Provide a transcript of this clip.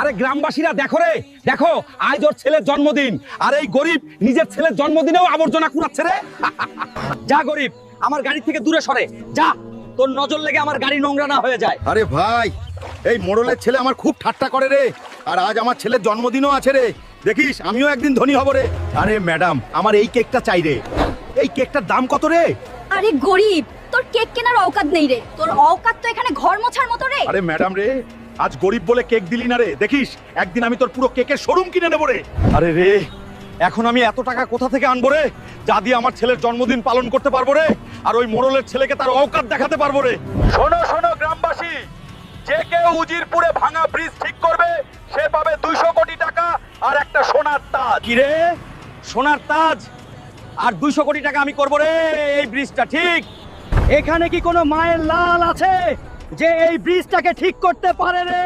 আরে গ্রামবাসীরা দেখো রে, দেখো আজ ওর ছেলের জন্মদিন, আর এই গরিব নিজের ছেলের জন্মদিনেও আবর্জনা কুড়াচ্ছে রে। যা গরিব, আমার গাড়ি থেকে দূরে সরে যা, তোর নজর লেগে আমার গাড়ি নোংরা না হয়ে যায়। আরে ভাই, এই মোড়লের ছেলে আমার খুব ঠাট্টা করে রে, আর আজ আমার ছেলের জন্মদিনও আছে রে, দেখিস আমিও একদিন ধনী হব রে। আরে ম্যাডাম, আমার এই কেকটা চাই রে। এই কেকটার দাম কত রে? আরে গরিব, তোর কেক কেনার অওকাত নেই রে, তোর অওকাত তো এখানে ঘর মোছার মতো রে। আরে ম্যাডাম রে, আজ গরিব বলে কেক দিলি না রে, দেখিস একদিন আমি তোর পুরো কেকের শোরুম কিনে নেবো রে। আরে রে, এখন আমি এত টাকা কোথা থেকে আনবো রে, যা দিয়ে আমার ছেলের জন্মদিন পালন করতে পারবো রে, আর ওই মোড়লের ছেলেকে তার অওকাত দেখাতে পারবো রে। শোনো শোনো গ্রামবাসী, যে কেউ উজিরপুরে ভাঙা ব্রিজ ঠিক করবে সে পাবে 200 কোটি টাকা আর একটা সোনার তাজ। কি রে, সোনার তাজ আর 200 কোটি টাকা আমি করবো রে এই ব্রিজটা ঠিক। এখানে কি কোনো মায়ের লাল আছে যে এই ব্রিজটাকে ঠিক করতে পারে রে?